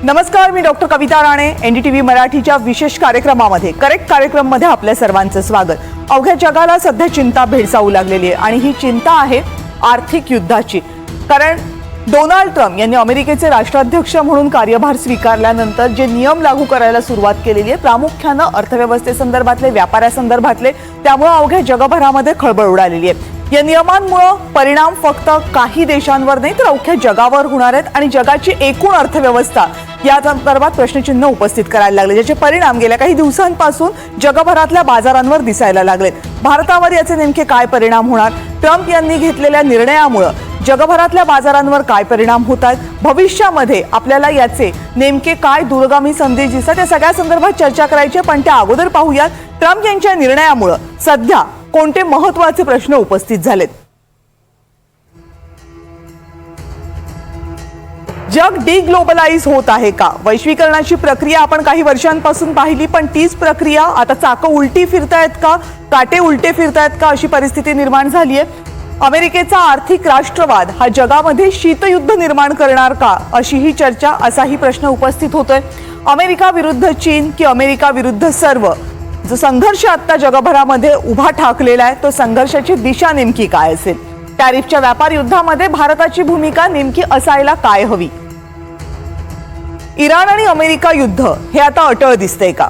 नमस्कार, मी डॉक्टर कविता राणे. एनडीटीव्ही मराठीच्या विशेष कार्यक्रमामध्ये करेक्ट कार्यक्रममध्ये आपल्या सर्वांचं स्वागत. अवघ्या जगाला सध्या चिंता भेडसावू लागलेली आहे आणि ही चिंता आहे आर्थिक युद्धाची. कारण डोनाल्ड ट्रम्प यांनी अमेरिकेचे राष्ट्राध्यक्ष म्हणून कार्यभार स्वीकारल्यानंतर जे नियम लागू करायला सुरुवात केलेली आहे, प्रामुख्यानं अर्थव्यवस्थेसंदर्भातले, व्यापारासंदर्भातले, त्यामुळे अवघ्या जगभरामध्ये खळबळ उडालेली आहे. या नियमांमुळे परिणाम फक्त काही देशांवर नाही तर अवघ्या जगावर होणार आहेत आणि जगाची एकूण अर्थव्यवस्था या संदर्भात प्रश्नचिन्ह उपस्थित करायला लागले, ज्याचे परिणाम गेल्या काही दिवसांपासून जगभरातल्या बाजारांवर दिसायला लागलेत. भारतावर याचे नेमके काय परिणाम होणार, ट्रम्प यांनी घेतलेल्या निर्णयामुळे जगभरातल्या बाजारांवर काय परिणाम होत आहेत, भविष्यामध्ये आपल्याला याचे नेमके काय दूरगामी संदेश दिसतात, या सगळ्या संदर्भात चर्चा करायची. पण त्या अगोदर पाहूयात ट्रम्प यांच्या निर्णयामुळे सध्या कोणते महत्त्वाचे प्रश्न उपस्थित झालेत. जग डिग्लोबलाइज होत आहे का? वैश्वीकरणाची प्रक्रिया आपण काही वर्षांपासून पाहिली, पण तीच प्रक्रिया आता चाकं उलटी फिरतायत का, काटे उलटे फिरतायत का, अशी परिस्थिती निर्माण झाली आहे. अमेरिकेचा आर्थिक राष्ट्रवाद हा जगामध्ये शीतयुद्ध निर्माण करणार का, अशी ही चर्चा, असाही प्रश्न उपस्थित होतोय. अमेरिका विरुद्ध चीन की अमेरिका विरुद्ध सर्व, जो संघर्ष आता जगभरामध्ये उभा ठाकलेला आहे, तो संघर्षाची दिशा नेमकी काय असेल? टॅरिफच्या व्यापार युद्धामध्ये भारताची भूमिका नेमकी असायला काय हवी? इराण आणि अमेरिका युद्ध हे आता अटळ दिसतंय का?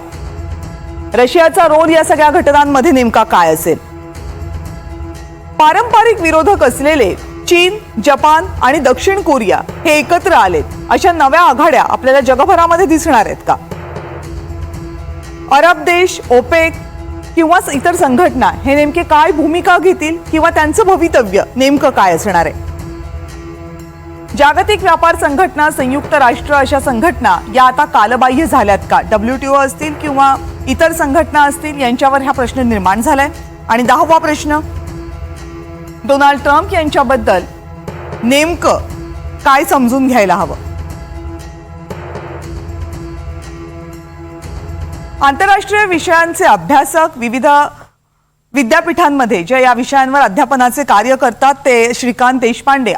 रशियाचा रोल या सगळ्या घटनांमध्ये नेमका काय असेल? पारंपरिक विरोधक असलेले चीन, जपान आणि दक्षिण कोरिया हे एकत्र आलेत, अशा नव्या आघाड्या आपल्याला जगभरामध्ये दिसणार आहेत का? अरब देश, ओपेक किंवा इतर संघटना हे नेमके काय भूमिका घेतील किंवा त्यांचं भवितव्य नेमकं काय असणार आहे? जागतिक व्यापार संघटना, संयुक्त राष्ट्र अशा संघटना या आता कालबाह्य झाल्यात का? WTO असतील किंवा इतर संघटना असतील, यांच्यावर हा प्रश्न निर्माण झालाय. आणि 10वा प्रश्न, डोनाल्ड ट्रम्प यांच्याबद्दल नेमकं काय समजून घ्यायला हवं? आंतरराष्ट्रीय विषयांचे अभ्यासक, विविध विद्यापीठांमध्ये जे या विषयांवर अध्यापनाचे कार्य करतात, ते श्रीकांत देशपांडे,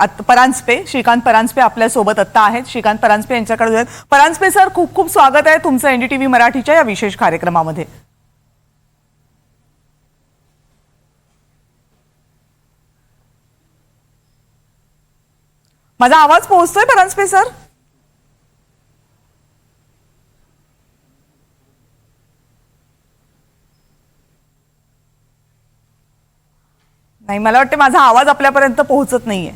श्रीकांत परांजपे आपल्या सोबत आता आहेत. श्रीकांत परांजपे यांच्याकडे परांजपे सर, खूप खूप स्वागत आहे तुमचं एनडीटीव्ही मराठीच्या या विशेष कार्यक्रमामध्ये. माझा आवाज पोहोचतोय परांजपे सर? नाही, मला वाटतं माझा आवाज आपल्यापर्यंत पोहोचत नाहीये.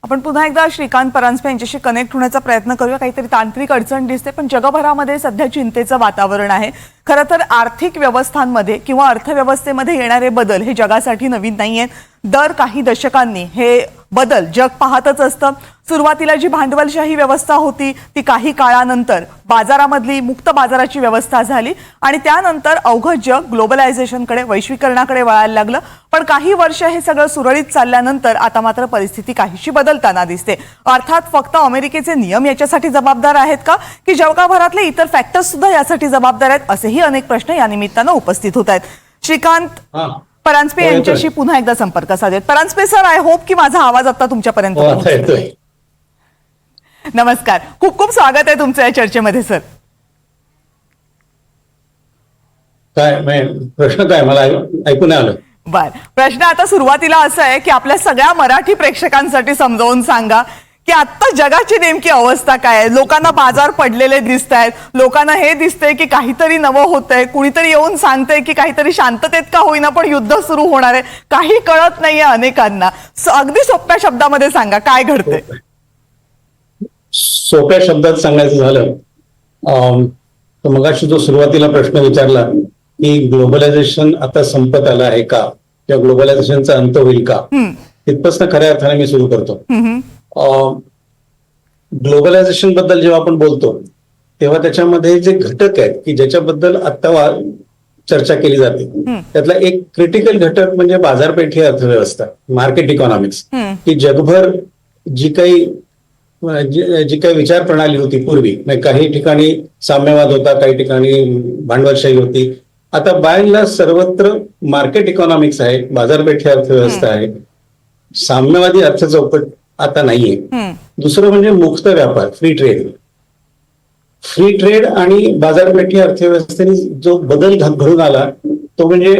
आपण पुन्हा एकदा श्रीकांत परांजपे यांच्याशी कनेक्ट होण्याचा प्रयत्न करूया. काहीतरी तांत्रिक अडचण दिसते, पण जगभरामध्ये सध्या चिंतेचं वातावरण आहे. खरं तर आर्थिक व्यवस्थांमध्ये किंवा अर्थव्यवस्थेमध्ये येणारे बदल हे जगासाठी नवीन नाहीयेत. दर काही दशकांनी हे बदल जग पाहतच असतं. सुरुवातीला जी भांडवलशाही व्यवस्था होती ती काही काळानंतर बाजारामधली मुक्त बाजाराची व्यवस्था झाली आणि त्यानंतर अवघं जग ग्लोबलायझेशनकडे, वैश्वीकरणाकडे वळायला लागलं. पण काही वर्ष हे सगळं सुरळीत चालल्यानंतर आता मात्र परिस्थिती काहीशी बदलताना दिसते. अर्थात फक्त अमेरिकेचे नियम याच्यासाठी जबाबदार आहेत का, की जगभरातले इतर फॅक्टर्स सुद्धा यासाठी जबाबदार आहेत, असेही अनेक प्रश्न या निमित्तानं उपस्थित होत आहेत. श्रीकांत परांजपे यांच्याशी पुन्हा एकदा संपर्क साधेत. परांजपे सर, आय होप की माझा आवाज आता तुमच्यापर्यंत पोहोचतोय. नमस्कार, खूप खूप स्वागत आहे तुमचं या चर्चेमध्ये सर. काय प्रश्न काय, मला ऐकून आलं? बर, प्रश्न आता सुरुवातीला असा आहे की आपल्या सगळ्या मराठी प्रेक्षकांसाठी समजावून सांगा की आता जगाची नेमकी अवस्था काय आहे. लोकांना बाजार पडलेले दिसत आहेत, लोकांना हे दिसतंय की काहीतरी नवं होतंय, कुणीतरी येऊन सांगतंय की काहीतरी शांततेत का होईना पण युद्ध सुरू होणार आहे. काही कळत नाहीये अनेकांना. अगदी सोप्या शब्दामध्ये सांगा काय घडतंय. सोप्या शब्दात सांगायचं झालं तर मगाशी जो सुरुवातीला प्रश्न विचारला की ग्लोबलायझेशन आता संपत आलं आहे का, किंवा ग्लोबलायझेशनचा अंत होईल का, तिथपासून खऱ्या अर्थाने मी सुरू करतो. ग्लोबलायझेशन बद्दल जेव्हा आपण बोलतो तेव्हा त्याच्यामध्ये जे घटक आहेत की ज्याच्याबद्दल आता चर्चा केली जाते, त्यातला एक क्रिटिकल घटक म्हणजे बाजारपेठी अर्थव्यवस्था, मार्केट इकॉनॉमिक्स. की जगभर जी काही विचार प्रणाली होती पूर्वी, काही ठिकाणी साम्यवाद होता, काही ठिकाणी भांडवलशाही होती, आता बाय अँड लार्ज सर्वत्र मार्केट इकॉनॉमिक्स आहे, बाजारपेठी अर्थव्यवस्था आहे. साम्यवादी अर्थ चौकट आता नाहीये. दुसरं म्हणजे मुक्त व्यापार, फ्री ट्रेड. फ्री ट्रेड आणि बाजारपेठी अर्थव्यवस्थेने जो बदल घडून आला तो म्हणजे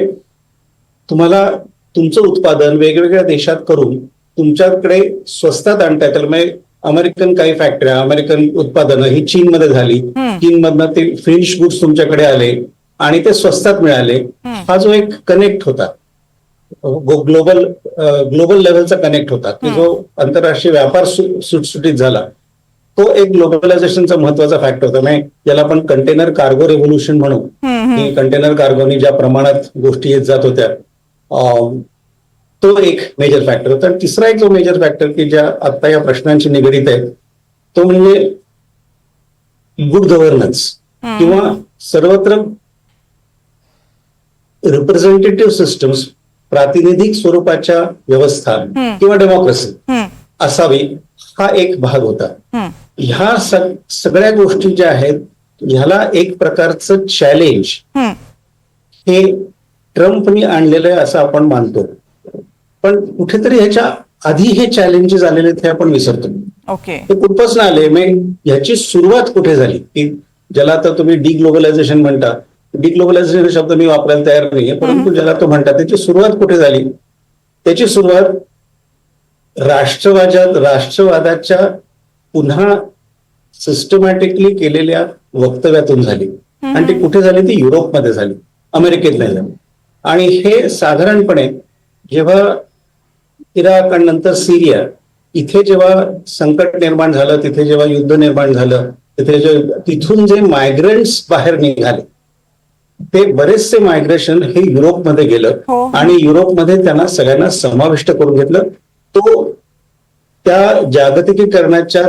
तुम्हाला तुमचं उत्पादन वेगवेगळ्या देशात करून तुमच्याकडे स्वस्तात आणता येतं. म्हणजे अमेरिकन काही फॅक्टऱ्या, अमेरिकन उत्पादनं ही चीनमध्ये झाली, चीनमधनं ते फिनिश गुड्स तुमच्याकडे आले आणि ते स्वस्तात मिळाले. हा जो एक कनेक्ट होता, ग्लोबल लेव्हलचा कनेक्ट होता, की जो आंतरराष्ट्रीय व्यापार सुटसुटीत झाला, तो एक ग्लोबलायझेशनचा महत्वाचा फॅक्टर होता. म्हणजे ज्याला आपण कंटेनर कार्गो रेव्होल्युशन म्हणू, की कंटेनर कार्गोनी ज्या प्रमाणात गोष्टी येत जात होत्या, तो एक मेजर फॅक्टर होता. तिसरा एक जो मेजर फॅक्टर की ज्या आता या प्रश्नांशी निगडीत आहे तो म्हणजे गुड गव्हर्नन्स किंवा सर्वत्र रिप्रेझेंटेटिव्ह सिस्टम्स, प्रातिनिधिक स्वरूपाच्या व्यवस्था किंवा डेमोक्रेसी असावी, हा एक भाग होता. ह्या सगळ्या गोष्टी ज्या आहेत ह्याला एक प्रकारचं चॅलेंज हे ट्रम्पनी आणलेलं आहे असं आपण मानतो. पण कुठेतरी ह्याच्या आधी हे चॅलेंजेस आलेले हे आपण विसरतो. ओके, हे कुठपासून आले, मग ह्याची सुरुवात कुठे झाली, की ज्याला आता तुम्ही डिग्लोबलायझेशन म्हणता. डिग्लोबलायझेशन शब्द मी वापरायला तयार नाहीये, परंतु ज्याला तो म्हणता त्याची सुरुवात कुठे झाली? त्याची सुरुवात राष्ट्रवादाच्या पुन्हा सिस्टमॅटिकली केलेल्या वक्तव्यातून झाली. आणि ती कुठे झाली? ती युरोपमध्ये झाली, अमेरिकेत नाही झाली. आणि हे साधारणपणे जेव्हा इराक आणि नंतर सिरिया इथे जेव्हा संकट निर्माण झालं, तिथे जेव्हा युद्ध निर्माण झालं, तिथून जे मायग्रंट्स बाहेर निघाले ते बरेचसे मायग्रेशन हे युरोपमध्ये गेलं आणि युरोपमध्ये त्यांना सगळ्यांना समाविष्ट करून घेतलं. तो त्या जागतिकीकरणाच्या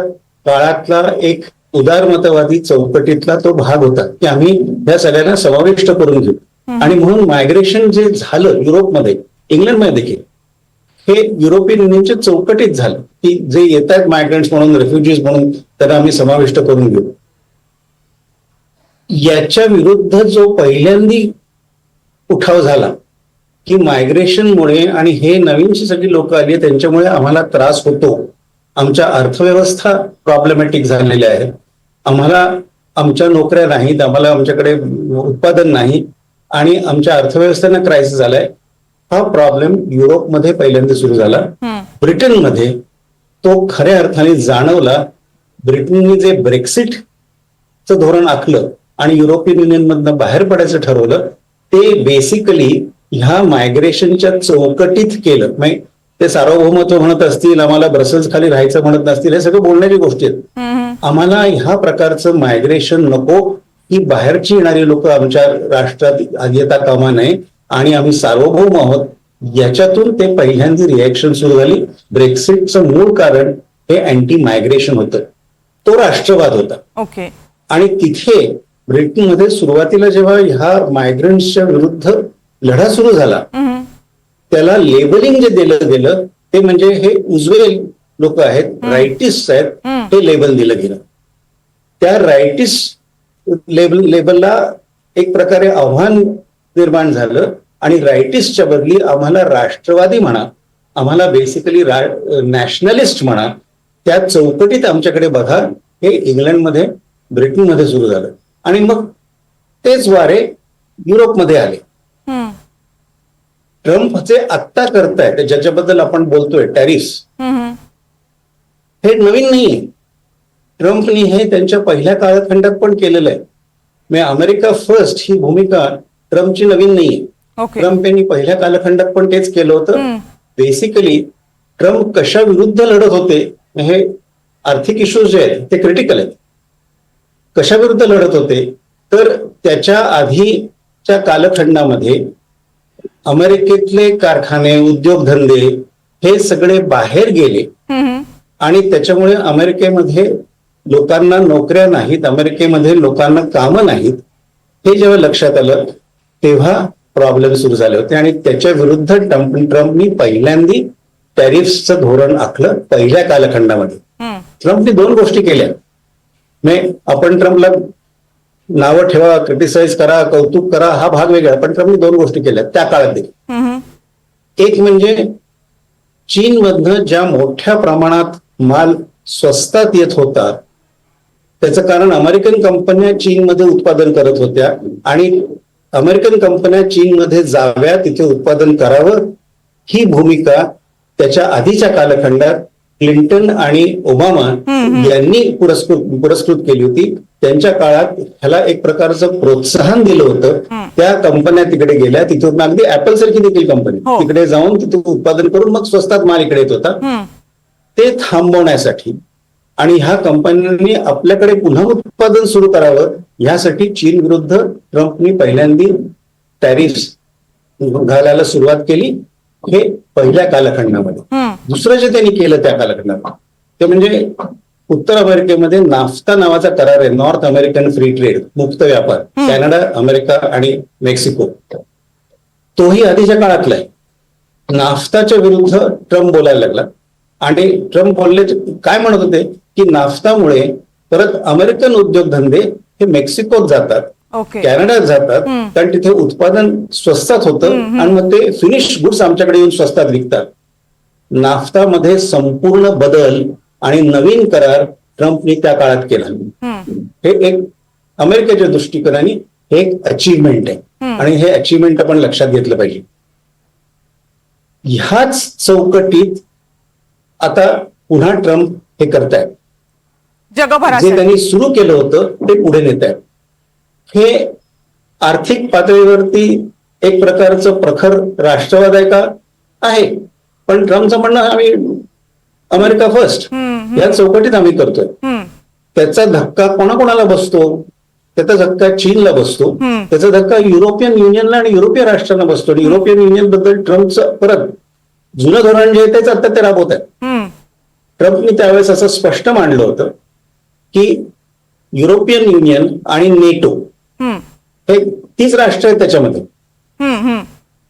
काळातला एक उदारमतवादी चौकटीतला तो भाग होता की आम्ही या सगळ्यांना समाविष्ट करून घेऊ. आणि म्हणून मायग्रेशन जे झालं युरोपमध्ये, इंग्लंडमध्ये देखील हे युरोपियन युनियनच्या चौकटीत झालं की जे येत आहेत मायग्रंट्स म्हणून, रेफ्युजीज म्हणून, त्यांना आम्ही समाविष्ट करून घेऊ. याच्या विरुद्ध जो पहिल्यांदी उठाव झाला की मायग्रेशनमुळे आणि हे नवीनशी सगळी लोक आली त्यांच्यामुळे आम्हाला त्रास होतो, आमच्या अर्थव्यवस्था प्रॉब्लेमॅटिक झालेल्या आहेत, आम्हाला आमच्या नोकऱ्या नाहीत, आम्हाला आमच्याकडे उत्पादन नाही आणि आमच्या अर्थव्यवस्थेनं क्रायसिस झालाय. हा प्रॉब्लेम युरोपमध्ये पहिल्यांदा सुरू झाला. ब्रिटनमध्ये तो खऱ्या अर्थाने जाणवला. ब्रिटनने जे ब्रेक्सिटचं धोरण आखलं आणि युरोपियन युनियन मधनं बाहेर पडायचं ठरवलं, ते बेसिकली ह्या मायग्रेशनच्या चौकटीत केलं. म्हणजे ते सार्वभौमत्व म्हणत असतील, आम्हाला ब्रसेल्स खाली राहायचं म्हणत नसतील, हे सगळं बोलण्याची गोष्टी आहेत. आम्हाला ह्या प्रकारचं मायग्रेशन नको, ही बाहेरची येणारी लोक आमच्या राष्ट्रात येता कामा नये आणि आम्ही सार्वभौम आहोत. याच्यातून ते पहिल्यांदी रिॲक्शन सुरू झाली. ब्रेक्सिटचं मूळ कारण हे अँटी मायग्रेशन होतं, तो राष्ट्रवाद होता. ओके, आणि तिथे ब्रिटनमध्ये सुरुवातीला जेव्हा ह्या मायग्रंट्सच्या विरुद्ध लढा सुरू झाला, त्याला लेबलिंग जे दिलं गेलं ते म्हणजे हे उजवे लोक आहेत, राईटिस्ट आहेत, हे लेबल दिलं गेलं. त्या राईटिस्ट लेबलला एक प्रकारे आव्हान निर्माण झालं आणि राईटिस्टच्या बदली आम्हाला राष्ट्रवादी म्हणा, आम्हाला बेसिकली नॅशनलिस्ट म्हणा, त्या चौकटीत आमच्याकडे बघा, हे इंग्लंडमध्ये, ब्रिटनमध्ये सुरू झालं. आणि मग तेच वारे युरोपमध्ये आले. ट्रम्प जे आत्ता करतायत ज्याच्याबद्दल आपण बोलतोय, टॅरिफ्स, हे नवीन नाहीये. ट्रम्पनी हे त्यांच्या पहिल्या कालखंडात पण केलेलं आहे. म्हणजे अमेरिका फर्स्ट ही भूमिका ट्रम्पची नवीन नाहीये. ट्रम्प यांनी पहिल्या कालखंडात पण तेच केलं होतं. बेसिकली ट्रम्प कशा विरुद्ध लढत होते, हे आर्थिक इश्यूज जे आहेत ते क्रिटिकल आहेत. कशा विरुद्ध लढत होते तर त्याच्या आधीच्या कालखंडामध्ये अमेरिकेतले कारखाने, उद्योगधंदे हे सगळे बाहेर गेले आणि त्याच्यामुळे अमेरिकेमध्ये लोकांना नोकऱ्या नाहीत, अमेरिकेमध्ये लोकांना कामं नाहीत. हे जेव्हा लक्षात आलं तेव्हा प्रॉब्लेम सुरू झाले होते आणि त्याच्या विरुद्ध ट्रम्पनी पहिल्यांदी टॅरिफ्सचं धोरण आखलं पहिल्या कालखंडामध्ये. ट्रम्पने दोन गोष्टी केल्या. आपण ट्रम्पला नावं ठेवा, क्रिटिसाइज करा, कौतुक करा, हा भाग वेगळा, पण ट्रम्पने दोन गोष्टी केल्या त्या काळात देखील. एक म्हणजे चीनमधनं ज्या मोठ्या प्रमाणात माल स्वस्तात येत होता त्याचं कारण अमेरिकन कंपन्या चीनमध्ये उत्पादन करत होत्या आणि अमेरिकन कंपन्या चीनमध्ये जाव्या, तिथे उत्पादन करावं, ही भूमिका त्याच्या आधीच्या कालखंडात क्लिंटन आणि ओबामा यांनी पुरस्कृत केली होती. त्यांच्या काळात ह्याला एक प्रकारचं प्रोत्साहन दिलं होतं. त्या कंपन्या तिकडे गेल्या, तिथून अगदी ऍपल सारखी देखील कंपनी तिकडे जाऊन तिथे उत्पादन करून मग स्वस्तात माल इकडे येत होता. ते थांबवण्यासाठी आणि ह्या कंपन्यांनी आपल्याकडे पुन्हा उत्पादन सुरू करावं यासाठी चीन विरुद्ध ट्रम्पनी पहिल्यांदा टॅरिफ्स घालायला सुरुवात केली. हे पहिल्या कालखंडामध्ये. दुसरं जे त्यांनी केलं त्या कालखंडात ते म्हणजे उत्तर अमेरिकेमध्ये नाफ्ता नावाचा करार आहे, नॉर्थ अमेरिकन फ्री ट्रेड, मुक्त व्यापार, कॅनडा, अमेरिका आणि मेक्सिको. तोही आधीच्या काळातला आहे. नाफ्ताच्या विरुद्ध ट्रम्प बोलायला लागला आणि ट्रम्प बोलले, काय म्हणत होते की नाफ्तामुळे परत अमेरिकन उद्योगधंदे हे मेक्सिकोत जातात, कॅनडात जातात, कारण तिथे उत्पादन स्वस्तात होतं आणि मग ते फिनिश गुड्स आमच्याकडे येऊन स्वस्तात विकतात. नाफ्तामध्ये संपूर्ण बदल आणि नवीन करार ट्रम्पनी त्या काळात केला. हे एक अमेरिकेच्या दृष्टिकोनाने हे एक अचीवमेंट आहे आणि हे अचीवमेंट आपण लक्षात घेतलं पाहिजे. ह्याच चौकटीत आता पुन्हा ट्रम्प हे करतायत. जगभरात जे त्यांनी सुरू केलं होतं ते पुढे नेत आहेत. हे आर्थिक पातळीवरती एक प्रकारचं प्रखर राष्ट्रवाद आहे का? आहे. पण ट्रम्पचं म्हणणं आम्ही अमेरिका फर्स्ट या चौकटीत आम्ही करतोय. त्याचा धक्का कोणाकोणाला बसतो? त्याचा धक्का चीनला बसतो, त्याचा धक्का युरोपियन युनियनला आणि युरोपीय राष्ट्रांना बसतो. आणि युरोपियन युनियन बद्दल ट्रम्पचं परत जुनं धोरण जे आहे तेच आता ते राबवत आहेत. ट्रम्पनी त्यावेळेस असं स्पष्ट मांडलं होतं की युरोपियन युनियन आणि नेटो हे 30 राष्ट्र आहेत त्याच्यामध्ये.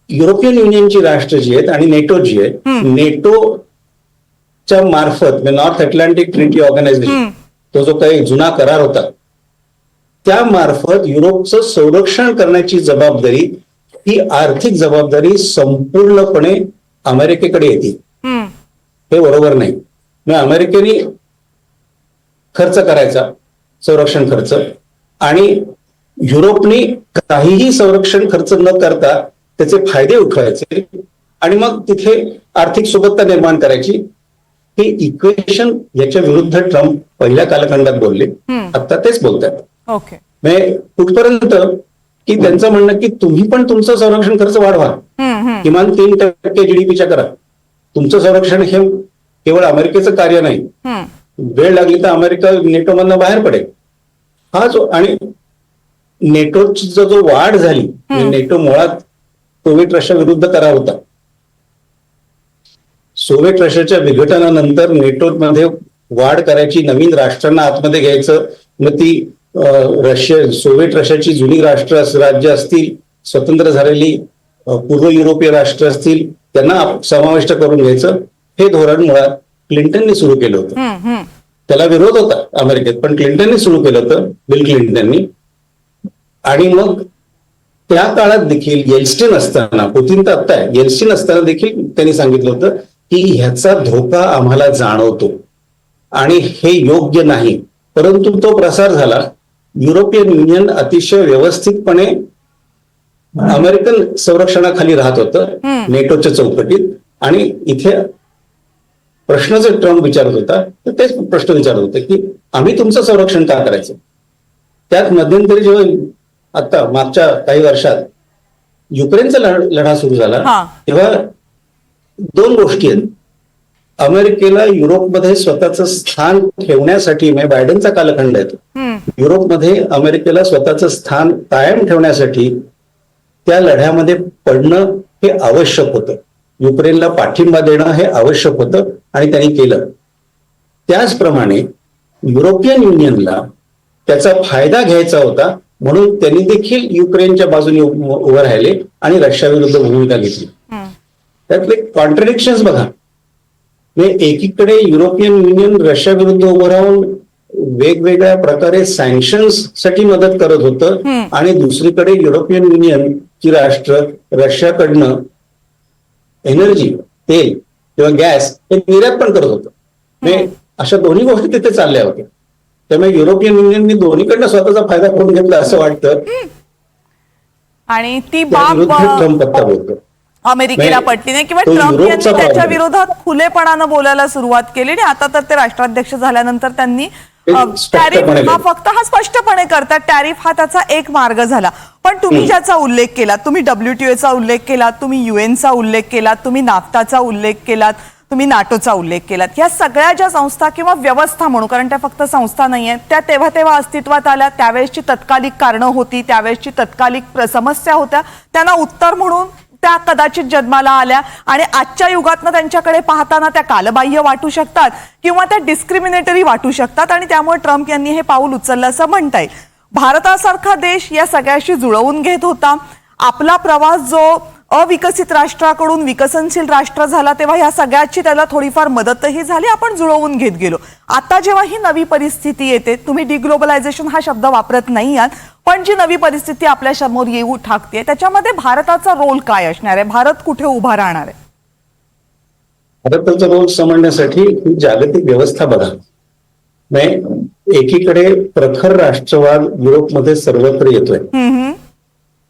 युरोपियन युनियनची राष्ट्र जी आहेत आणि नेटो जी आहे, नेटोच्या मार्फत नॉर्थ अटलांटिक ट्रिटी ऑर्गनायझेशन, तो जो काही जुना करार होता त्या मार्फत युरोपचं संरक्षण करण्याची जबाबदारी, ही आर्थिक जबाबदारी संपूर्णपणे अमेरिकेकडे येते. हे बरोबर नाही. मग अमेरिकेने खर्च करायचा संरक्षण खर्च आणि युरोपने काहीही संरक्षण खर्च न करता त्याचे फायदे उठवायचे आणि मग तिथे आर्थिक सुबत्ता निर्माण करायची. हे इक्वेशन याच्या विरुद्ध ट्रम्प पहिल्या कालखंडात बोलले, आता तेच बोलतात. ओके, म्हणजे कुठपर्यंत की त्यांचं म्हणणं की तुम्ही पण तुमचं संरक्षण खर्च वाढवा, किमान 3% जीडीपीच्या करा. तुमचं संरक्षण हे केवळ अमेरिकेचं कार्य नाही, वेळ लागली तर अमेरिका नेटोमधनं बाहेर पडेल. हा जो आणि नेटोची जो वाढ झाली, नेटो मुळात सोव्हिएट रशिया विरुद्ध करार होता. सोव्हिएट रशियाच्या विघटनानंतर नेटोमध्ये वाढ करायची, नवीन राष्ट्रांना आतमध्ये घ्यायचं. मग ती सोव्हिएट रशियाची जुनी राज्य असतील, स्वतंत्र झालेली पूर्व युरोपीय राष्ट्र असतील, त्यांना समाविष्ट करून घ्यायचं. हे धोरण मुळात क्लिंटननी सुरू केलं होतं. त्याला विरोध होता अमेरिकेत, पण क्लिंटननी सुरू केलं होतं, बिल क्लिंटननी. आणि मग त्या काळात देखील येल्सिन असताना, पुतिन तर आत्ता आहे, येल्सिन असताना देखील त्यांनी सांगितलं होतं की ह्याचा धोका आम्हाला जाणवतो आणि हे योग्य नाही. परंतु तो प्रसार झाला. युरोपियन युनियन अतिशय व्यवस्थितपणे अमेरिकन संरक्षणाखाली राहत होतं नेटोच्या चौकटीत. आणि इथे प्रश्न जर ट्रम्प विचारत होता तर तेच प्रश्न विचारत होते की आम्ही तुमचं संरक्षण का करायचं. त्यात मध्यंतरी जेव्हा आता मागच्या काही वर्षात युक्रेनचा लढा सुरू झाला तेव्हा 2 गोष्टी आहेत. अमेरिकेला युरोपमध्ये स्वतःचं स्थान ठेवण्यासाठी, म्हणजे बायडनचा कालखंड आहे, युरोपमध्ये अमेरिकेला स्वतःचं स्थान कायम ठेवण्यासाठी त्या लढ्यामध्ये पडणं हे आवश्यक होतं. युक्रेनला पाठिंबा देणं हे आवश्यक होतं आणि त्यांनी केलं. त्याचप्रमाणे युरोपियन युनियनला त्याचा फायदा घ्यायचा होता, म्हणून त्यांनी देखील युक्रेनच्या बाजूने उभं राहिले आणि रशिया विरुद्ध भूमिका घेतली. त्यातले कॉन्ट्रडिक्शन्स बघा. म्हणजे एकीकडे युरोपियन युनियन रशिया विरुद्ध उभं राहून वेगवेगळ्या प्रकारे सँक्शन्स साठी मदत करत होतं आणि दुसरीकडे युरोपियन युनियन ची राष्ट्र रशियाकडनं एनर्जी, तेल किंवा गॅस हे निर्यात पण करत होतं. म्हणजे अशा दोन्ही गोष्टी तिथे चालल्या होत्या. त्यामुळे युरोपियन युनियननी दोन्हीकडनं स्वतःचा फायदा करून घेतला असं वाटतं. आणि ती त्याविरुद्ध बाब ट्रम्प आता बोलतो. अमेरिकेला पटली नाही किंवा तो ट्रम्प यांनी युरोपचा त्याच्या प्रॉब्लेम. विरोधात खुलेपणानं बोलायला सुरुवात केली आणि आता तर ते राष्ट्राध्यक्ष झाल्यानंतर त्यांनी ते टॅरिफ स्पष्टपणे हा फक्त हा स्पष्टपणे करतात. टॅरिफ हा त्याचा एक मार्ग झाला. पण तुम्ही ज्याचा उल्लेख केला, तुम्ही WTOचा उल्लेख केलात, तुम्ही UNचा उल्लेख केलात, तुम्ही नाफ्ताचा उल्लेख केलात, तुम्ही नाटोचा उल्लेख केलात. ह्या सगळ्या ज्या संस्था किंवा व्यवस्था म्हणू, कारण त्या फक्त संस्था नाही आहेत, त्या तेव्हा तेव्हा अस्तित्वात आल्या. त्यावेळेसची तत्कालिक कारणं होती, त्यावेळेसची तत्कालिक समस्या होत्या, त्यांना उत्तर म्हणून त्या कदाचित जन्माला आल्या आणि आजच्या युगातनं त्यांच्याकडे पाहताना त्या कालबाह्य वाटू शकतात किंवा त्या डिस्क्रिमिनेटरी वाटू शकतात आणि त्यामुळे ट्रम्प यांनी हे पाऊल उचललं असं म्हणता येईल. भारतासारखा देश या सगळ्याशी जुळवून घेत होता. आपला प्रवास जो अविकसित राष्ट्राकडून विकसनशील राष्ट्र झाला तेव्हा ह्या सगळ्याची त्याला थोडीफार मदतही झाली. आपण जुळवून घेत गेलो. आता जेव्हा ही नवी परिस्थिती येते, तुम्ही डिग्लोबलायझेशन हा शब्द वापरत नाही आहात, पण जी नवी परिस्थिती आपल्या समोर येऊ ठाकते त्याच्यामध्ये भारताचा रोल काय असणार आहे? भारत कुठे उभा राहणार आहे? भारताचा रोल समजण्यासाठी ही जागतिक व्यवस्था बघा. म्हणजे एकीकडे प्रखर राष्ट्रवाद युरोपमध्ये सर्वत्र येतोय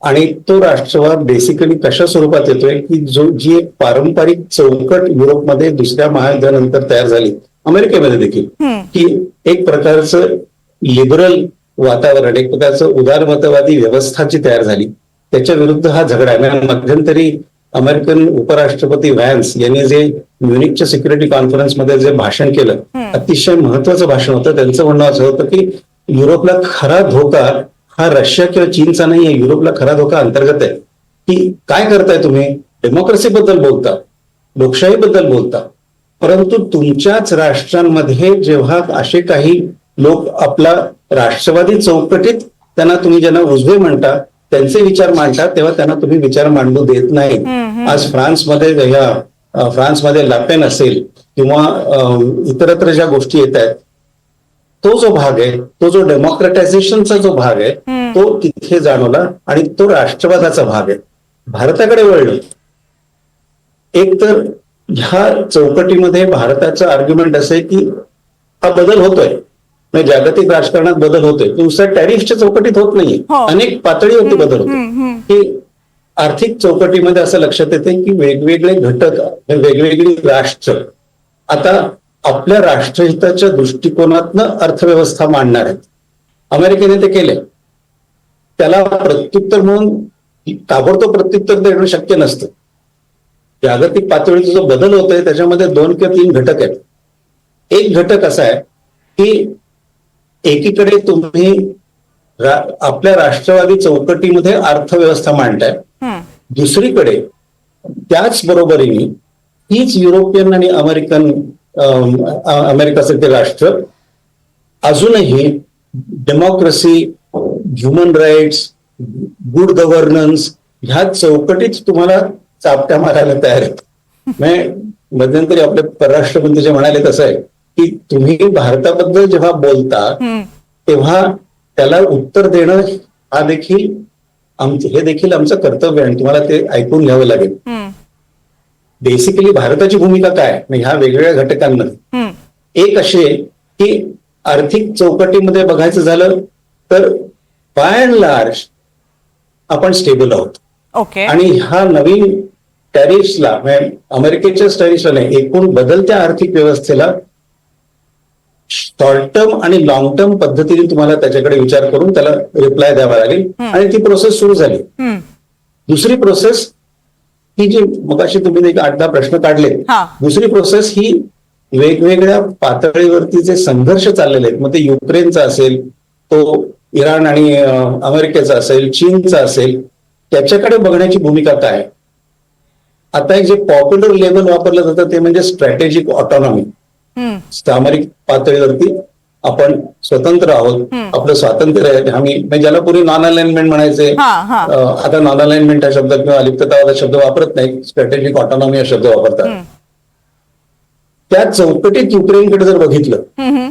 आणि तो राष्ट्रवाद बेसिकली कशा स्वरूपात येतोय की जी एक पारंपरिक चौकट युरोपमध्ये दुसऱ्या महायुद्धानंतर तयार झाली, अमेरिकेमध्ये देखील, की एक प्रकारचं लिबरल वातावरण, एक प्रकारचं उदारमतवादी व्यवस्था जी तयार झाली, त्याच्या विरुद्ध हा झगडा आहे. मध्यंतरी अमेरिकन उपराष्ट्रपती व्हॅन्स यांनी जे म्युनिकच्या सिक्युरिटी कॉन्फरन्समध्ये जे भाषण केलं, अतिशय महत्वाचं भाषण होतं. त्यांचं म्हणणं असं होतं की युरोपला खरा धोका हा रशिया किंवा चीनचा नाही आहे, युरोपला खरा धोका अंतर्गत आहे. की काय करताय तुम्ही? डेमोक्रेसीबद्दल बोलता, लोकशाहीबद्दल बोलता, परंतु तुमच्याच राष्ट्रांमध्ये जेव्हा असे काही लोक आपला राष्ट्रवादी चौकटीत त्यांना तुम्ही ज्यांना उजवे म्हणता त्यांचे विचार मांडतात, तेव्हा त्यांना तुम्ही विचार मांडू देत नाही. आज फ्रान्समध्ये लापेन असेल किंवा इतरत्र ज्या गोष्टी येत आहेत, तो जो भाग आहे, तो जो डेमोक्रेटायझेशनचा जो भाग आहे, तो तिथे जाणवला आणि तो राष्ट्रवादाचा भाग आहे. भारताकडे वळलं. एक तर ह्या चौकटीमध्ये भारताचं आर्ग्युमेंट असं आहे की हा बदल होतोय, म्हणजे जागतिक राजकारणात बदल होतोय, नुसतं टॅरिफच्या चौकटीत होत नाहीये, अनेक पातळीवरती बदल होतो. की आर्थिक चौकटीमध्ये असं लक्षात येते की वेगवेगळे घटक, वेगवेगळी राष्ट्र आता आपल्या राष्ट्रहिताच्या दृष्टिकोनातनं अर्थव्यवस्था मांडणार आहेत. अमेरिकेने ते केले. त्याला प्रत्युत्तर म्हणून ताबडतोब प्रत्युत्तर देणं शक्य नसतं. जागतिक पातळीचा जो बदल होतोय त्याच्यामध्ये 2 किंवा 3 घटक आहेत. एक घटक असा आहे की एकीकडे तुम्ही आपल्या राष्ट्रवादी चौकटीमध्ये अर्थव्यवस्था मांडताय, दुसरीकडे त्याच बरोबरीने हीच युरोपियन आणि अमेरिकासारखे राष्ट्र अजूनही democracy, human rights, good governance ह्या चौकटीत तुम्हाला चापट्या मारायला तयार आहेत. मध्यंतरी आपले परराष्ट्रमंत्री जे म्हणाले तसं आहे की तुम्ही भारताबद्दल जेव्हा बोलता तेव्हा त्याला उत्तर देणं हे देखील आमचं कर्तव्य आहे, तुम्हाला ते ऐकून घ्यावं लागेल. बेसिकली भारताची भूमिका काय ह्या वेगवेगळ्या घटकांमध्ये एक अशी आहे की आर्थिक चौकटीमध्ये बघायचं झालं तर बाय अँड लार्ज आपण स्टेबल आहोत. आणि ह्या नवीन टॅरिफ्सला, अमेरिकेच्या टॅरिफ्सला नाही, एकूण बदलत्या आर्थिक व्यवस्थेला शॉर्ट टर्म आणि लॉंग टर्म पद्धतीने तुम्हाला त्याच्याकडे विचार करून त्याला रिप्लाय द्यावा लागेल आणि ती प्रोसेस सुरू झाली. दुसरी प्रोसेस ही जी मगाशी तुम्ही एक 8-10 प्रश्न काढले, दुसरी प्रोसेस ही वेगवेगळ्या पातळीवरती जे संघर्ष चाललेले आहेत, मग ते युक्रेनचा असेल, तो इराण आणि अमेरिकेचा असेल, चीनचा असेल, त्याच्याकडे बघण्याची भूमिका काय. आता एक जे पॉप्युलर लेबल वापरलं जातं ते म्हणजे स्ट्रॅटेजिक ऑटॉनॉमी. सामरिक पातळीवरती आपण स्वतंत्र आहोत, आपलं स्वातंत्र्य आहे. आम्ही ज्याला पूर्वी नॉन अलाइनमेंट म्हणायचे, आता नॉन अलाइनमेंट हा शब्द किंवा अलिप्ततावाद हा शब्द वापरत नाही, स्ट्रॅटेजिक ऑटॉनॉमी हा शब्द वापरतात. त्या चौकटीत युक्रेनकडे जर बघितलं,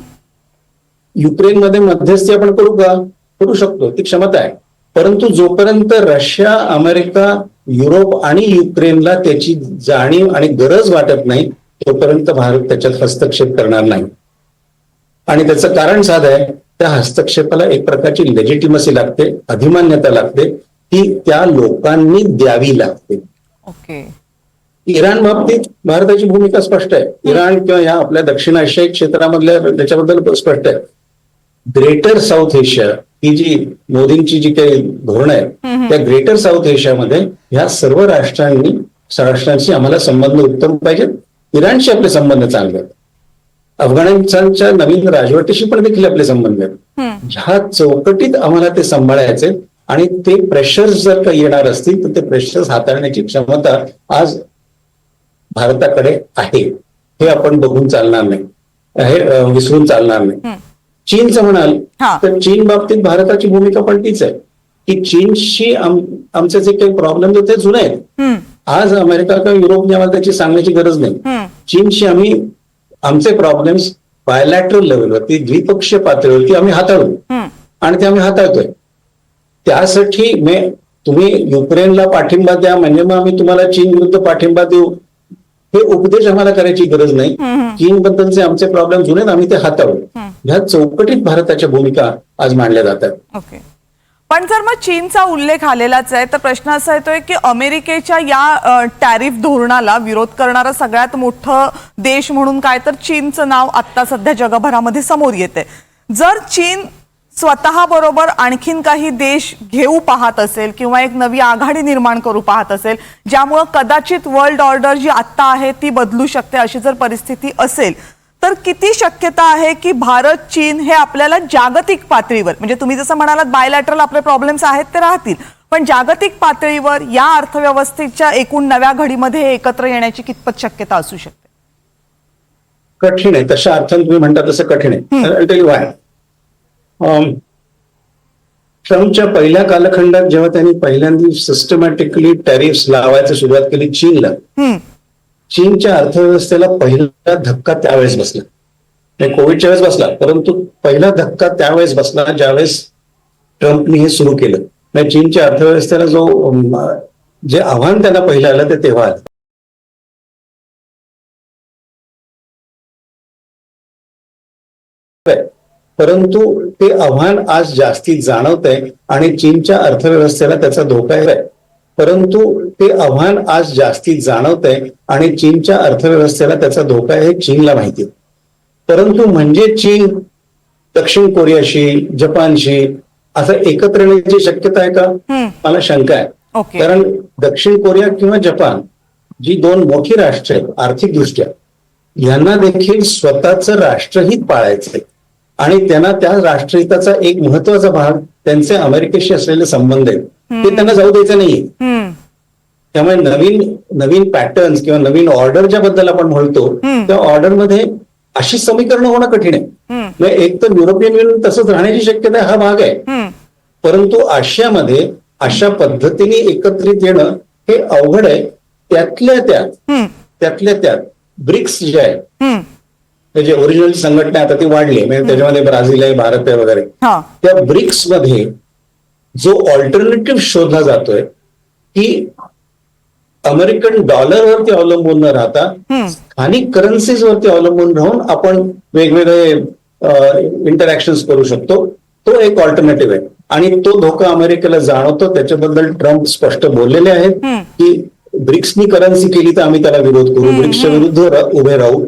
युक्रेनमध्ये मध्यस्थी आपण करू शकतो, ती क्षमता आहे. परंतु जोपर्यंत रशिया, अमेरिका, युरोप आणि युक्रेनला त्याची जाणीव आणि गरज वाटत नाही तोपर्यंत भारत त्याच्यात हस्तक्षेप करणार नाही. आणि त्याचं कारण साधं आहे, त्या हस्तक्षेपाला एक प्रकारची लेजिटिमसी लागते, अधिमान्यता लागते, ती त्या लोकांनी द्यावी लागते. ओके. इराण बाबतीत भारताची भूमिका स्पष्ट आहे. इराण किंवा या आपल्या दक्षिण आशियाई क्षेत्रामधल्या त्याच्याबद्दल स्पष्ट आहे. ग्रेटर साऊथ एशिया ही जी मोदींची जी काही धोरणं आहे, त्या ग्रेटर साऊथ एशियामध्ये ह्या सर्व राष्ट्रांशी आम्हाला संबंध उत्तम पाहिजेत. इराणशी आपले संबंध चांगले आहेत. अफगाणिस्तानच्या नवीन राजवटीशी पण देखील आपले संबंध आहेत. ह्या चौकटीत आम्हाला ते सांभाळायचे आणि ते प्रेशर्स जर का येणार असतील तर ते प्रेशर्स हाताळण्याची क्षमता आज भारताकडे आहे. हे आपण बघून चालणार नाही, हे विसरून चालणार नाही. चीनचं म्हणाल तर चीन बाबतीत भारताची भूमिका पण तीच आहे की चीनशी आमचे जे काही प्रॉब्लेम आहेत ते जुने आहेत. आज अमेरिका किंवा युरोपने आम्हाला त्याची सांगण्याची गरज नाही. चीनशी आम्ही आमचे प्रॉब्लेम्स बायलॅटरल लेवलवरती, द्विपक्षीय पातळीवरती आम्ही हाताळू आणि ते आम्ही हाताळतोय. त्यासाठी तुम्ही युक्रेनला पाठिंबा द्या म्हणजे मग आम्ही तुम्हाला चीन विरुद्ध पाठिंबा देऊ, हे उपदेश आम्हाला करायची गरज नाही. चीन बद्दलचे आमचे प्रॉब्लेम जुने आम्ही ते हाताळू. ह्या चौकटीत भारताच्या भूमिका आज मांडल्या जातात. ओके. पण जर मग चीनचा उल्लेख आलेलाच आहे तर प्रश्न असा येतोय की अमेरिकेच्या या टॅरिफ धोरणाला विरोध करणारा सगळ्यात मोठं देश म्हणून काय तर चीनचं नाव आता सध्या जगभरामध्ये समोर येते. जर चीन स्वतः बरोबर आणखीन काही देश घेऊ पाहत असेल किंवा एक नवी आघाडी निर्माण करू पाहत असेल ज्यामुळे कदाचित वर्ल्ड ऑर्डर जी आत्ता आहे ती बदलू शकते, अशी जर परिस्थिती असेल तर किती शक्यता आहे की भारत चीन हे आपल्याला जागतिक पातळीवर, म्हणजे तुम्ही जसं म्हणालात बायलॅटरल आपले प्रॉब्लेम्स आहेत ते राहतील, पण जागतिक पातळीवर या अर्थव्यवस्थेच्या एकूण नव्या घडीमध्ये एकत्र येण्याची कितपत शक्यता असू शकते? कठीण आहे. तशा अर्थाने तुम्ही म्हणता तसं कठीण आहे. ट्रम्पच्या पहिल्या कालखंडात जेव्हा त्यांनी पहिल्यांदा सिस्टमॅटिकली टॅरिफ्स लावायला सुरुवात केली चीनला, चीनच्या अर्थव्यवस्थेला पहिला धक्का त्यावेळेस बसला. कोविडच्या वेळेस बसला, परंतु पहिला धक्का त्यावेळेस बसला ज्यावेळेस ट्रम्पने हे सुरू केलं. चीनच्या अर्थव्यवस्थेला जे आव्हान त्यांना पहिलं आलं ते तेव्हा आलं. परंतु ते आव्हान आज जास्ती जाणवतंय आणि चीनच्या अर्थव्यवस्थेला त्याचा धोका आहे. परंतु ते आव्हान आज जास्ती जाणवतंय आणि चीनच्या अर्थव्यवस्थेला त्याचा धोका आहे हे चीनला माहिती. परंतु म्हणजे चीन दक्षिण कोरियाशी, जपानशी असं एकत्र येण्याची शक्यता आहे का? मला शंका आहे. कारण दक्षिण कोरिया किंवा जपान जी दोन मोठी राष्ट्र आहेत आर्थिकदृष्ट्या, यांना देखील स्वतःचं राष्ट्रहित पाळायचंय आणि त्यांना त्या राष्ट्रहिताचा एक महत्वाचा भाग त्यांचे अमेरिकेशी असलेले संबंध आहेत ते त्यांना जाऊ द्यायचं नाहीये. त्यामुळे नवीन पॅटर्न्स किंवा नवीन ऑर्डर ज्याबद्दल आपण म्हणतो त्या ऑर्डरमध्ये अशी समीकरणं होणं कठीण आहे. एक तर युरोपियन युनियन तसंच राहण्याची शक्यता हा भाग आहे, परंतु आशियामध्ये अशा पद्धतीने एकत्रित येणं हे अवघड आहे. त्यातल्या त्यात ब्रिक्स जे आहे जे ओरिजिनल संघटना आता ती वाढली, म्हणजे त्याच्यामध्ये ब्राझील आहे, भारत आहे वगैरे, त्या ब्रिक्स मध्ये जो ऑल्टरनेटिव्ह शोधला जातोय की अमेरिकन डॉलरवरती अवलंबून न राहता स्थानिक करन्सीज वरती अवलंबून राहून आपण वेगवेगळे इंटरॅक्शन करू शकतो, तो एक ऑल्टरनेटिव्ह आहे आणि तो धोका अमेरिकेला जाणवतो. त्याच्याबद्दल ट्रम्प स्पष्ट बोललेले आहेत की ब्रिक्सनी करन्सी केली तर आम्ही त्याला विरोध करू, ब्रिक्सच्या विरुद्ध उभे राहू.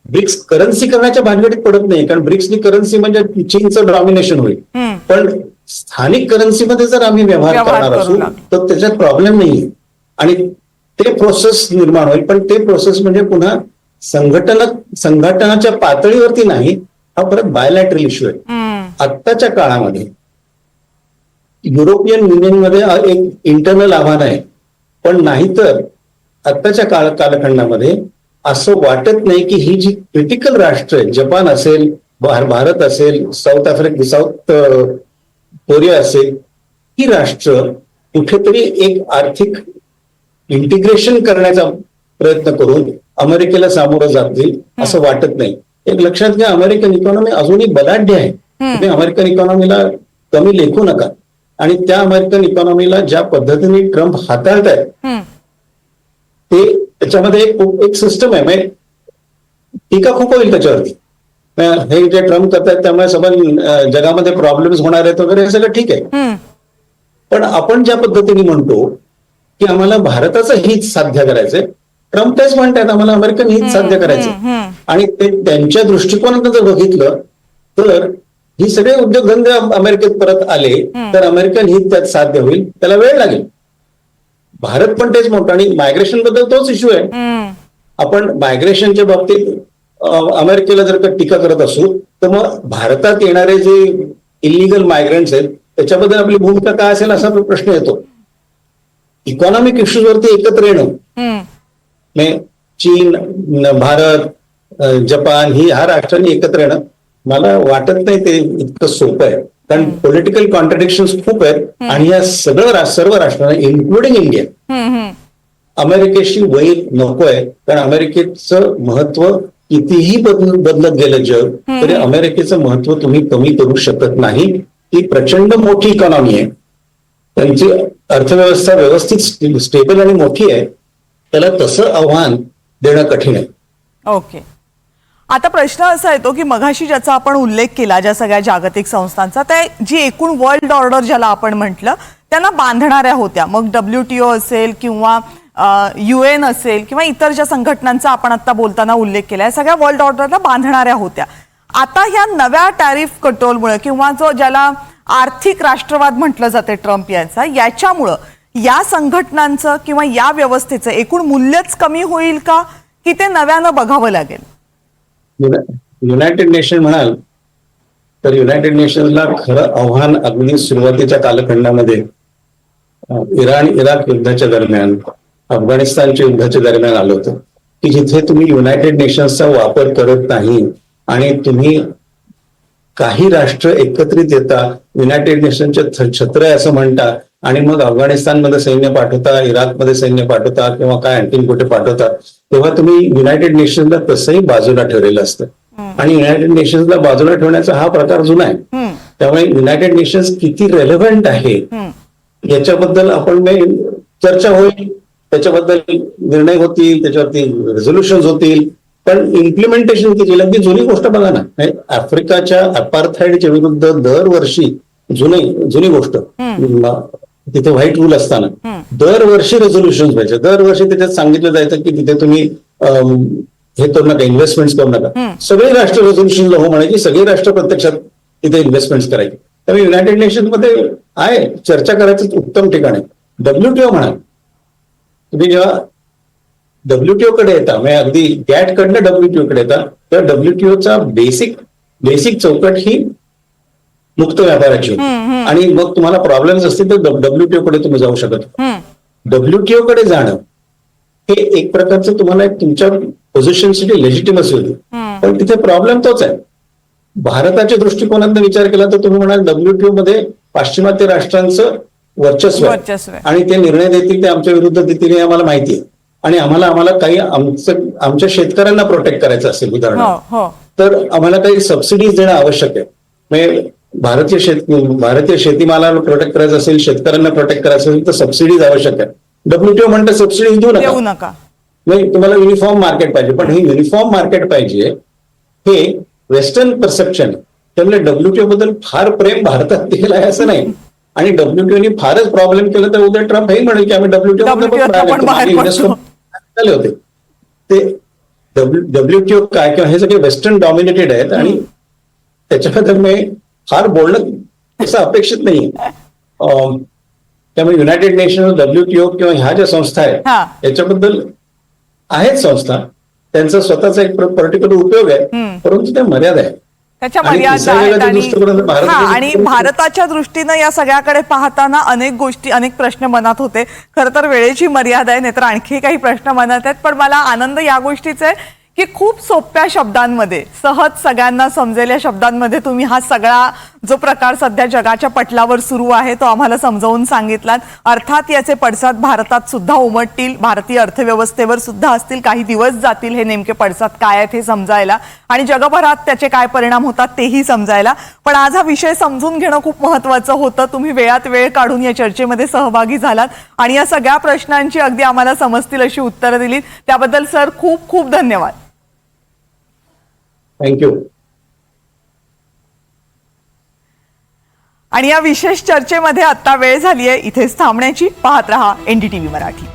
ब्रिक्स करन्सी करण्याच्या भानगडीत पडत नाही, कारण ब्रिक्सनी करन्सी म्हणजे चीनचं डॉमिनेशन होईल. पण स्थानिक करन्सीमध्ये जर आम्ही व्यवहार करणार असू तर त्याच्यात प्रॉब्लेम नाहीये आणि ते प्रोसेस निर्माण होईल. पण ते प्रोसेस म्हणजे पुन्हा संघटनाच्या पातळीवरती नाही, हा परत बायलॅटरल इश्यू आहे. आत्ताच्या काळामध्ये युरोपियन युनियनमध्ये एक इंटरनल आव्हान आहे, पण नाहीतर आत्ताच्या कालखंडामध्ये असं वाटत नाही की ही जी क्रिटिकल राष्ट्र आहे, जपान असेल, भारत असेल, साऊथ कोरिया असेल, ही राष्ट्र कुठेतरी एक आर्थिक इंटिग्रेशन करण्याचा प्रयत्न करून अमेरिकेला सामोरं जातील असं वाटत नाही. एक लक्षात घ्या, अमेरिकन इकॉनॉमी अजूनही बलाढ्य आहे. तुम्ही अमेरिकन इकॉनॉमीला कमी लेखू नका. आणि त्या अमेरिकन इकॉनॉमीला ज्या पद्धतीने ट्रम्प हाताळत आहेत ते त्याच्यामध्ये एक सिस्टम आहे. टीका खूप होईल त्याच्यावरती. हे जे ट्रम्प करतायत त्यामुळे सगळं जगामध्ये प्रॉब्लेम्स होणार आहेत वगैरे हे सगळं ठीक आहे. पण आपण ज्या पद्धतीने म्हणतो की आम्हाला भारताचं हित साध्य करायचंय, ट्रम्प तेच म्हणतात आम्हाला अमेरिकन हित साध्य करायचंय. आणि ते त्यांच्या दृष्टिकोनातून जर बघितलं तर ही सगळे उद्योगधंदे अमेरिकेत परत आले तर अमेरिकन हित त्यात साध्य होईल, त्याला वेळ लागेल. भारत पण तेच म्हणतो आणि मायग्रेशन बद्दल तोच इश्यू आहे. आपण मायग्रेशनच्या बाबतीत अमेरिकेला जर का टीका करत असू तर मग भारतात येणारे जे इलिगल मायग्रंट्स आहेत त्याच्याबद्दल आपली भूमिका काय असेल असा प्रश्न येतो. इकॉनॉमिक इश्यूजवरती एकत्र येणं, चीन, भारत, जपान ही ह्या राष्ट्रांनी एकत्र येणं मला वाटत नाही ते इतकं सोपं आहे. कारण पॉलिटिकल कॉन्ट्रडिक्शन्स खूप आहेत आणि या सर्व राष्ट्रांना इन्क्लुडिंग इंडिया अमेरिकेशी वैर नकोय. कारण अमेरिकेचं महत्व कितीही बदलत गेलं जग तरी अमेरिकेचं महत्व तुम्ही कमी करू शकत नाही. ती प्रचंड मोठी इकॉनॉमी आहे, त्यांची अर्थव्यवस्था व्यवस्थित स्टेबल आणि मोठी आहे, त्याला तसं आव्हान देणं कठीण आहे. ओके. आता प्रश्न असा येतो की मघाशी ज्याचा आपण उल्लेख केला ज्या सगळ्या जागतिक संस्थांचा, ते जी एकूण वर्ल्ड ऑर्डर ज्याला आपण म्हटलं त्यांना बांधणाऱ्या होत्या, मग WTO असेल किंवा UN असेल किंवा इतर ज्या संघटनांचा आपण आता बोलताना उल्लेख केला, या सगळ्या वर्ल्ड ऑर्डरला बांधणाऱ्या होत्या. आता ह्या नव्या टॅरिफ कंट्रोलमुळे किंवा जो ज्याला आर्थिक राष्ट्रवाद म्हटलं जाते ट्रम्प यांचा, याच्यामुळं या संघटनांचं किंवा या व्यवस्थेचं एकूण मूल्यच कमी होईल का, की ते नव्यानं बघावं लागेल? युनायटेड नेशन म्हणाल तर युनायटेड नेशन्सला खरं आव्हान अगदी सुरुवातीच्या कालखंडामध्ये इराक युद्धाच्या दरम्यान, अफगाणिस्तानच्या युद्धाच्या दरम्यान आलं होतं की जिथे तुम्ही युनायटेड नेशन्सचा वापर करत नाही आणि तुम्ही काही राष्ट्र एकत्रित येता, युनायटेड नेशनच्या छत्र आहे असं म्हणता आणि मग अफगाणिस्तानमध्ये सैन्य पाठवता, इराकमध्ये सैन्य पाठवता किंवा काय आणखीन कुठे पाठवता, तेव्हा तुम्ही युनायटेड नेशन्सला तसंही बाजूला ठेवलेलं असतं. आणि युनायटेड नेशन्सला बाजूला ठेवण्याचा हा प्रकार जुना आहे. त्यामुळे युनायटेड नेशन्स किती रेलेव्हंट आहे याच्याबद्दल आपण चर्चा होईल, त्याच्याबद्दल निर्णय होतील, त्याच्यावरती रेझोल्युशन होतील, पण इम्प्लिमेंटेशन किती अगदी जुनी गोष्ट बघा ना, आफ्रिकाच्या अपार्थाईडच्या विरुद्ध दरवर्षी जुनी गोष्ट, तिथे व्हाईट रूल असताना दरवर्षी रेझोल्युशन व्हायचे, दरवर्षी त्याच्यात सांगितलं जायचं की तिथे तुम्ही हे करू नका, इन्व्हेस्टमेंट करू नका. सगळे राष्ट्र रेझोल्युशनला हो म्हणायची, सगळे राष्ट्र प्रत्यक्षात तिथे इन्व्हेस्टमेंट करायचे. त्यामुळे युनायटेड नेशन्स मध्ये आहे चर्चा करायचं उत्तम ठिकाण आहे. WTO म्हणा, तुम्ही जेव्हा WTO कडे येता, म्हणजे अगदी गॅट कडनं WTO कडे येता, तर WTOचा बेसिक चौकट ही मुक्त व्यापाराची होती आणि मग तुम्हाला प्रॉब्लेम्स असतील तर WTO कडे तुम्ही जाऊ शकत. WTO कडे जाणं हे एक प्रकारचं तुम्हाला तुमच्या पोझिशनसाठी लेजिटिमसी होती, पण तिथे प्रॉब्लेम तोच आहे. भारताच्या दृष्टिकोनातून विचार केला तर तुम्ही म्हणाल WTO मध्ये पाश्चिमात्य राष्ट्रांचं वर्चस्व आहे आणि ते निर्णय देतील ते आमच्या विरुद्ध देतील हे आम्हाला माहिती आहे. आणि आम्हाला काही आमच्या शेतकऱ्यांना प्रोटेक्ट करायचं असेल उदाहरणार्थ, तर आम्हाला काही सबसिडीज देणं आवश्यक आहे. म्हणजे भारतीय शेतीमालाला प्रोटेक्ट करायचं असेल, शेतकऱ्यांना प्रोटेक्ट करायचं असेल तर सबसिडीज आवश्यक आहे. WTO म्हणतं सबसिडीज देऊ नका, नाही तुम्हाला युनिफॉर्म मार्केट पाहिजे. पण हे युनिफॉर्म मार्केट पाहिजे हे वेस्टर्न परसेप्शन, त्यामुळे WTO बद्दल फार प्रेम भारतात केलं आहे असं नाही. आणि WTOने फारच प्रॉब्लेम केलं तर उद्या ट्रम्प हे म्हणेल की आम्ही WTO झाले होते. ते WTO काय किंवा हे सगळे वेस्टर्न डॉमिनेटेड आहेत आणि त्याच्याबद्दल मी फार बोलणं असं अपेक्षित नाही. त्यामुळे युनायटेड नेशन, WTO किंवा ह्या ज्या संस्था आहेत याच्याबद्दल आहेत संस्था, त्यांचा स्वतःचा एक पर्टिक्युलर उपयोग आहे, परंतु त्या मर्यादा आहे. त्याच्या मर्यादा आणि भारताच्या दृष्टीनं या सगळ्याकडे पाहताना अनेक गोष्टी, अनेक प्रश्न मनात होते. खरं तर वेळेची मर्यादा आहे, नाहीतर आणखी काही प्रश्न मनात आहेत. पण मला आनंद या गोष्टीचा आहे की खूप सोप्या शब्दांमध्ये, सहज सगळ्यांना समजेल या शब्दांमध्ये तुम्ही हा सगळा जो प्रकार सध्या जगाच्या पटलावर सुरू आहे तो आम्हाला समजावून सांगितलात. अर्थात याचे पडसाद भारतात सुद्धा उमटतील, भारतीय अर्थव्यवस्थेवर सुद्धा असतील. काही दिवस जातील हे नेमके पडसाद काय आहेत हे समजायला आणि जगभरात त्याचे काय परिणाम होतात तेही समजायला. पण आज हा विषय समजून घेणं खूप महत्त्वाचं होतं. तुम्ही वेळात वेळ काढून या चर्चेमध्ये सहभागी झालात आणि या सगळ्या प्रश्नांची अगदी आम्हाला समजतील अशी उत्तरं दिलीत. त्याबद्दल सर खूप खूप धन्यवाद. थँक्यू. आणि या विशेष चर्चेमध्ये आता वेळ झाली आहे इथेच थांबण्याची. पाहत रहा NDTV मराठी.